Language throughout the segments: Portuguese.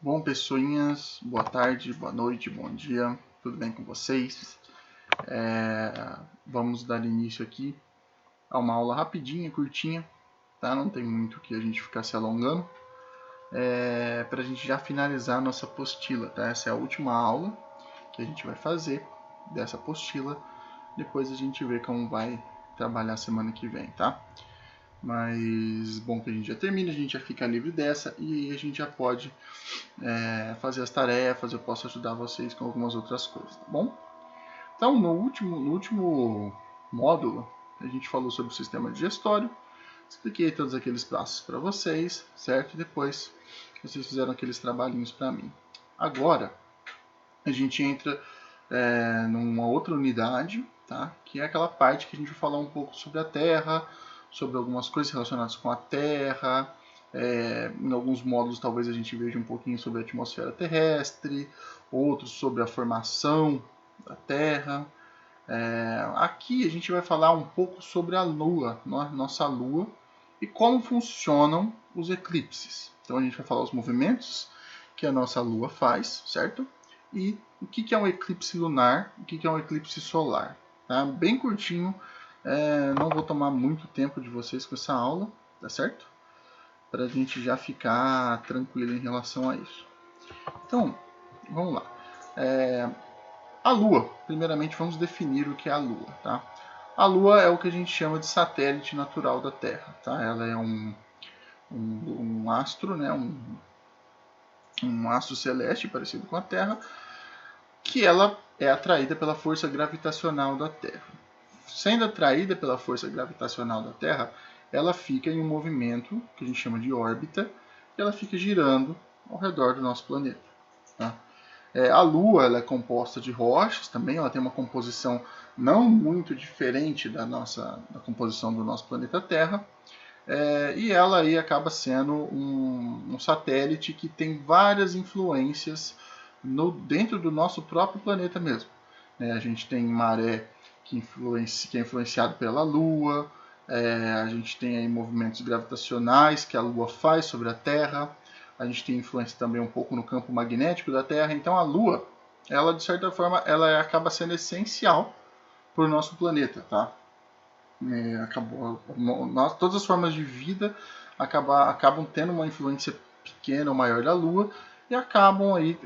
Bom, pessoinhas, boa tarde, boa noite, bom dia, tudo bem com vocês? Vamos dar início aqui a uma aula rapidinha, curtinha, tá? Não tem muito que a gente ficar se alongando, para a gente já finalizar a nossa apostila, tá? Essa é a última aula que a gente vai fazer dessa apostila, depois a gente vê como vai trabalhar semana que vem, tá? Mas bom que a gente já termina, a gente já fica livre dessa e a gente já pode fazer as tarefas, eu posso ajudar vocês com algumas outras coisas, tá bom? Então, no último módulo, a gente falou sobre o sistema digestório, expliquei todos aqueles passos para vocês, certo? E depois vocês fizeram aqueles trabalhinhos para mim. Agora, a gente entra numa outra unidade, tá? Que é aquela parte que a gente vai falar um pouco sobre a Terra, sobre algumas coisas relacionadas com a Terra. Em alguns módulos talvez a gente veja um pouquinho sobre a atmosfera terrestre, outros sobre a formação da Terra. Aqui a gente vai falar um pouco sobre a Lua, nossa Lua, e como funcionam os eclipses. Então a gente vai falar os movimentos que a nossa Lua faz, certo? E o que é um eclipse lunar, o que é um eclipse solar. Tá? Bem curtinho, não vou tomar muito tempo de vocês com essa aula, tá certo? Para a gente já ficar tranquilo em relação a isso. Então, vamos lá. A Lua, primeiramente vamos definir o que é a Lua, tá? A Lua é o que a gente chama de satélite natural da Terra, tá? Ela é um astro, né? Um astro celeste parecido com a Terra, que ela é atraída pela força gravitacional da Terra. Sendo atraída pela força gravitacional da Terra, ela fica em um movimento que a gente chama de órbita, e ela fica girando ao redor do nosso planeta. Tá? A Lua ela é composta de rochas também, ela tem uma composição não muito diferente da composição do nosso planeta Terra, e ela aí acaba sendo um satélite que tem várias influências dentro do nosso próprio planeta mesmo. A gente tem maré que é influenciado pela Lua, a gente tem aí movimentos gravitacionais que a Lua faz sobre a Terra, a gente tem influência também um pouco no campo magnético da Terra. Então a Lua, ela de certa forma, ela acaba sendo essencial para o nosso planeta, tá? Todas as formas de vida acabam tendo uma influência pequena ou maior da Lua e acabam aí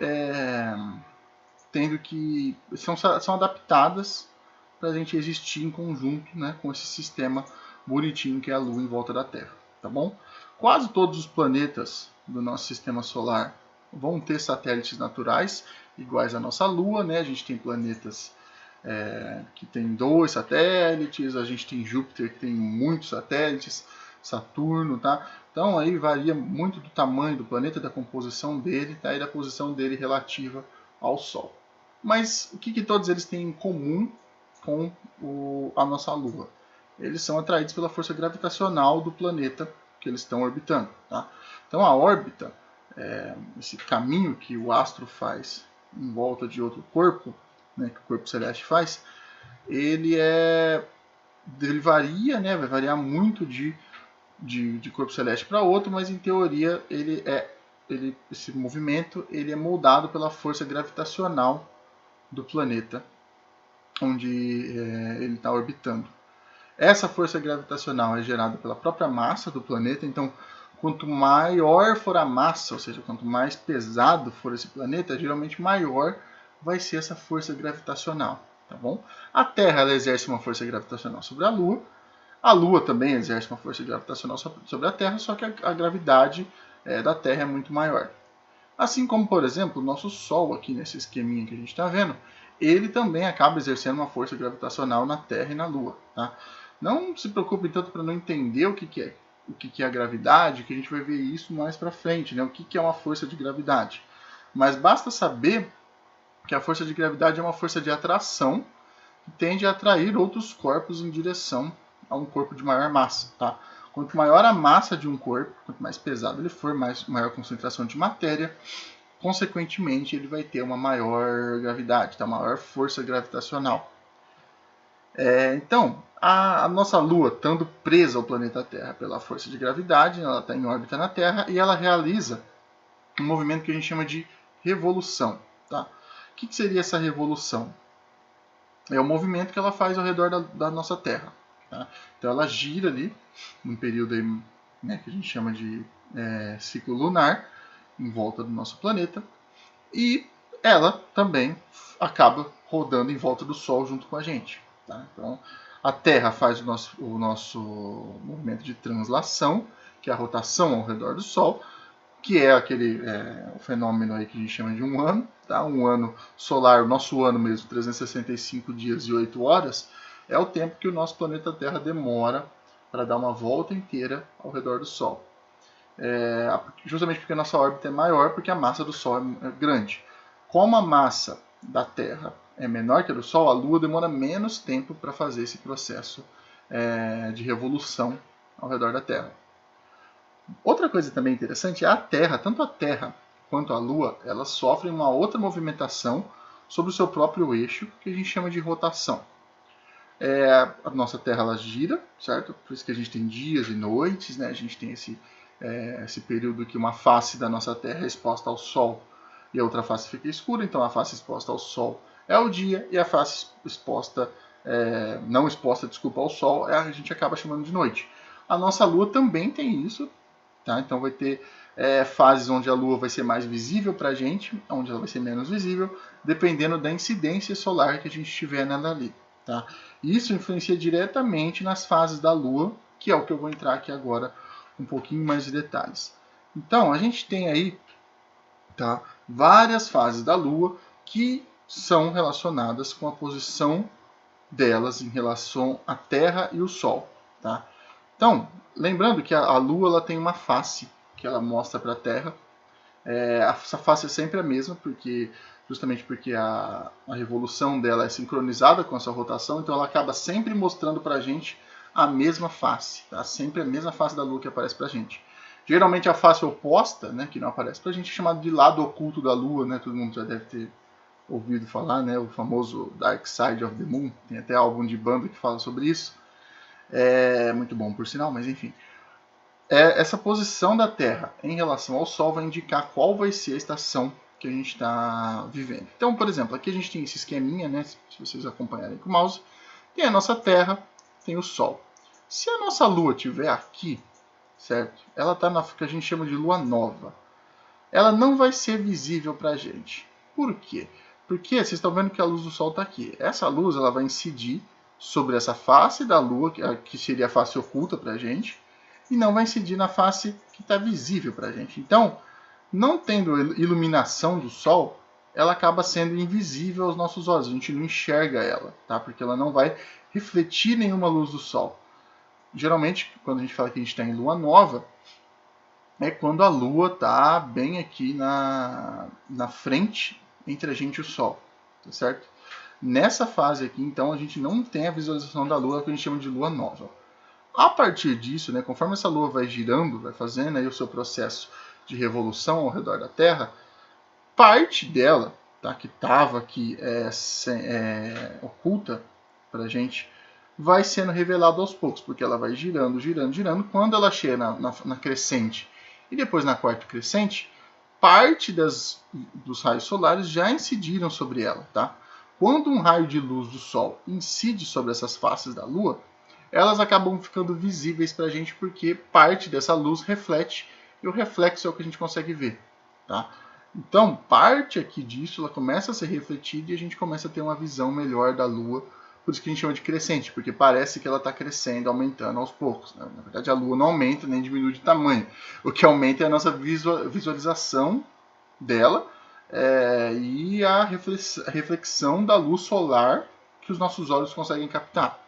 tendo que são adaptadas para a gente existir em conjunto, né, com esse sistema bonitinho que é a Lua em volta da Terra, tá bom? Quase todos os planetas do nosso sistema solar vão ter satélites naturais iguais à nossa Lua, né? A gente tem planetas que tem 2 satélites, a gente tem Júpiter que tem muitos satélites, Saturno, tá? Então aí varia muito do tamanho do planeta, da composição dele, tá? E da posição dele relativa ao Sol. Mas o que todos eles têm em comum com a nossa Lua? Eles são atraídos pela força gravitacional do planeta que eles estão orbitando, tá? Então a órbita, esse caminho que o astro faz em volta de outro corpo, né, que o corpo celeste faz, ele varia, né, vai variar muito de corpo celeste para outro, mas em teoria esse movimento ele é moldado pela força gravitacional do planeta onde ele está orbitando. Essa força gravitacional é gerada pela própria massa do planeta, então quanto maior for a massa, ou seja, quanto mais pesado for esse planeta, geralmente maior vai ser essa força gravitacional, tá bom? A Terra ela exerce uma força gravitacional sobre a Lua também exerce uma força gravitacional sobre a Terra, só que a gravidade da Terra é muito maior. Assim como, por exemplo, o nosso Sol aqui nesse esqueminha que a gente está vendo, ele também acaba exercendo uma força gravitacional na Terra e na Lua. Tá? Não se preocupe tanto para não entender o que é a gravidade, que a gente vai ver isso mais para frente, né? O que é uma força de gravidade. Mas basta saber que a força de gravidade é uma força de atração que tende a atrair outros corpos em direção a um corpo de maior massa. Tá? Quanto maior a massa de um corpo, quanto mais pesado ele for, maior concentração de matéria, consequentemente ele vai ter uma maior gravidade, tá? Maior força gravitacional. Então, a nossa Lua, estando presa ao planeta Terra pela força de gravidade, ela está em órbita na Terra e ela realiza um movimento que a gente chama de revolução. Tá? O que seria essa revolução? É o movimento que ela faz ao redor da nossa Terra. Tá? Então ela gira ali, num período aí, né, que a gente chama de ciclo lunar, em volta do nosso planeta, e ela também acaba rodando em volta do Sol junto com a gente. Tá? Então a Terra faz o nosso movimento de translação, que é a rotação ao redor do Sol, que é o fenômeno aí que a gente chama de um ano. Tá? Um ano solar, o nosso ano mesmo, 365 dias e 8 horas, é o tempo que o nosso planeta Terra demora para dar uma volta inteira ao redor do Sol. Justamente porque a nossa órbita é maior, porque a massa do Sol é grande. Como a massa da Terra é menor que a do Sol, a Lua demora menos tempo para fazer esse processo de revolução ao redor da Terra. Outra coisa também interessante é a Terra, tanto a Terra quanto a Lua, elas sofrem uma outra movimentação sobre o seu próprio eixo, que a gente chama de rotação. A nossa Terra ela gira, certo? Por isso que a gente tem dias e noites, né? A gente tem esse período que uma face da nossa Terra é exposta ao Sol e a outra face fica escura, então a face exposta ao Sol é o dia e a face não exposta, ao Sol, a gente acaba chamando de noite. A nossa Lua também tem isso, tá? Então vai ter fases onde a Lua vai ser mais visível para a gente, onde ela vai ser menos visível, dependendo da incidência solar que a gente tiver nela ali. Tá? Isso influencia diretamente nas fases da Lua, que é o que eu vou entrar aqui agora com um pouquinho mais de detalhes. Então, a gente tem aí, tá, várias fases da Lua que são relacionadas com a posição delas em relação à Terra e o Sol. Tá? Então, lembrando que a Lua ela tem uma face que ela mostra para a Terra. Essa face é sempre a mesma, justamente porque a revolução dela é sincronizada com essa rotação, então ela acaba sempre mostrando para a gente a mesma face, tá? Sempre a mesma face da Lua que aparece para a gente. Geralmente a face oposta, né, que não aparece para a gente, é chamada de lado oculto da Lua, né? Todo mundo já deve ter ouvido falar, né? O famoso Dark Side of the Moon, tem até álbum de banda que fala sobre isso. É muito bom, por sinal, mas enfim. Essa posição da Terra em relação ao Sol vai indicar qual vai ser a estação que a gente está vivendo. Então, por exemplo, aqui a gente tem esse esqueminha, né? Se vocês acompanharem com o mouse, tem a nossa Terra, tem o Sol. Se a nossa Lua estiver aqui, certo? Ela está na que a gente chama de Lua Nova. Ela não vai ser visível para a gente. Por quê? Porque vocês estão vendo que a luz do Sol está aqui. Essa luz ela vai incidir sobre essa face da Lua, que seria a face oculta para a gente, e não vai incidir na face que está visível para a gente. Então, não tendo iluminação do Sol, ela acaba sendo invisível aos nossos olhos. A gente não enxerga ela, tá? Porque ela não vai refletir nenhuma luz do Sol. Geralmente, quando a gente fala que a gente está em Lua Nova, é quando a Lua está bem aqui na frente entre a gente e o Sol, tá certo? Nessa fase aqui, então, a gente não tem a visualização da Lua, que a gente chama de Lua Nova. A partir disso, né, conforme essa Lua vai girando, vai fazendo aí o seu processo de revolução ao redor da Terra, parte dela, tá, que estava aqui oculta para a gente, vai sendo revelada aos poucos, porque ela vai girando, girando, girando. Quando ela chega na crescente e depois na quarta crescente, parte dos raios solares já incidiram sobre ela. Tá? Quando um raio de luz do Sol incide sobre essas faces da Lua, elas acabam ficando visíveis para a gente porque parte dessa luz reflete e o reflexo é o que a gente consegue ver. Tá? Então, parte aqui disso ela começa a ser refletida e a gente começa a ter uma visão melhor da Lua. Por isso que a gente chama de crescente, porque parece que ela está crescendo, aumentando aos poucos. Né? Na verdade, a Lua não aumenta nem diminui de tamanho. O que aumenta é a nossa visualização dela e a reflexão da luz solar que os nossos olhos conseguem captar.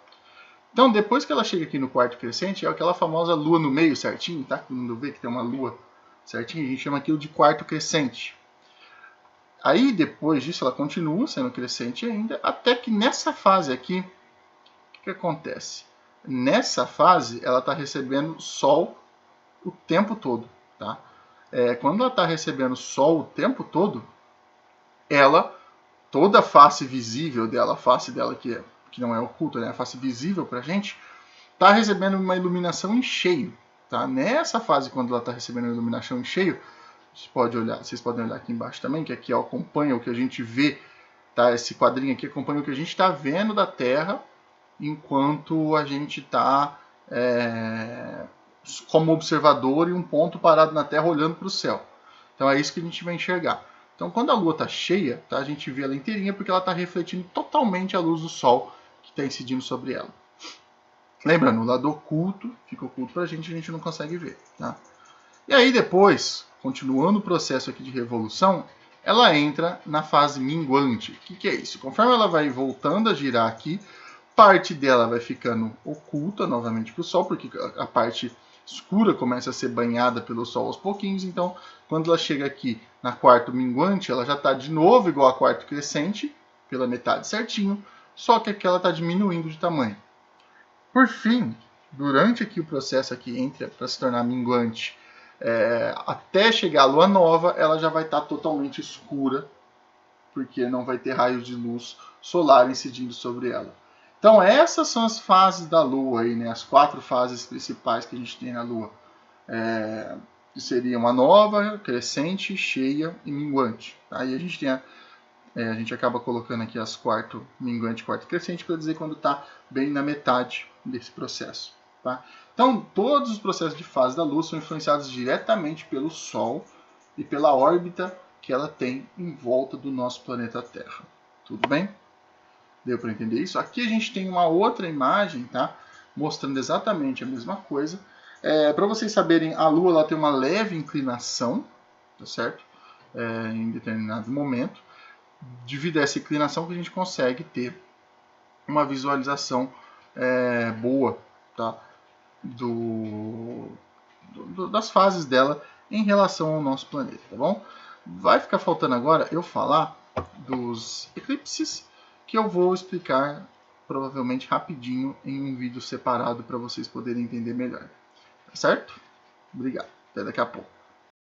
Então, depois que ela chega aqui no quarto crescente, é aquela famosa lua no meio certinho, tá? Todo mundo vê que tem uma lua certinho, a gente chama aquilo de quarto crescente. Aí, depois disso, ela continua sendo crescente ainda, até que nessa fase aqui, o que acontece? Nessa fase, ela está recebendo sol o tempo todo, tá? Quando ela está recebendo sol o tempo todo, toda a face visível dela, a face dela que não é oculta, né? A face visível para a gente, está recebendo uma iluminação em cheio. Tá? Nessa fase, quando ela está recebendo a iluminação em cheio, vocês podem olhar aqui embaixo também, que aqui ó, acompanha o que a gente vê, tá? Esse quadrinho aqui acompanha o que a gente está vendo da Terra enquanto a gente está como observador e um ponto parado na Terra olhando para o céu. Então é isso que a gente vai enxergar. Então quando a Lua está cheia, tá, a gente vê ela inteirinha porque ela está refletindo totalmente a luz do Sol que está incidindo sobre ela. Lembrando, o lado oculto fica oculto para a gente não consegue ver. Tá? E aí depois, continuando o processo aqui de revolução, ela entra na fase minguante. O que é isso? Conforme ela vai voltando a girar aqui, parte dela vai ficando oculta novamente para o Sol, porque a parte escura começa a ser banhada pelo Sol aos pouquinhos. Então, quando ela chega aqui na quarto minguante, ela já está de novo igual a quarto crescente, pela metade certinho, só que aqui ela está diminuindo de tamanho. Por fim, durante aqui o processo aqui entre para se tornar minguante até chegar a lua nova, ela já vai estar totalmente escura, porque não vai ter raios de luz solar incidindo sobre ela. Então essas são as fases da Lua, aí, né? As 4 fases principais que a gente tem na Lua. Que seriam a nova, crescente, cheia e minguante. Aí a gente tem a gente acaba colocando aqui as quarto minguante e quarto crescente para dizer quando está bem na metade desse processo. Tá? Então todos os processos de fase da Lua são influenciados diretamente pelo Sol e pela órbita que ela tem em volta do nosso planeta Terra. Tudo bem? Deu para entender isso? Aqui a gente tem uma outra imagem, tá? Mostrando exatamente a mesma coisa. Para vocês saberem, a Lua ela tem uma leve inclinação, tá certo? Em determinado momento. Devido a essa inclinação que a gente consegue ter uma visualização boa, tá? Das fases dela em relação ao nosso planeta, tá bom? Vai ficar faltando agora eu falar dos eclipses, que eu vou explicar provavelmente rapidinho em um vídeo separado para vocês poderem entender melhor. Tá certo? Obrigado. Até daqui a pouco.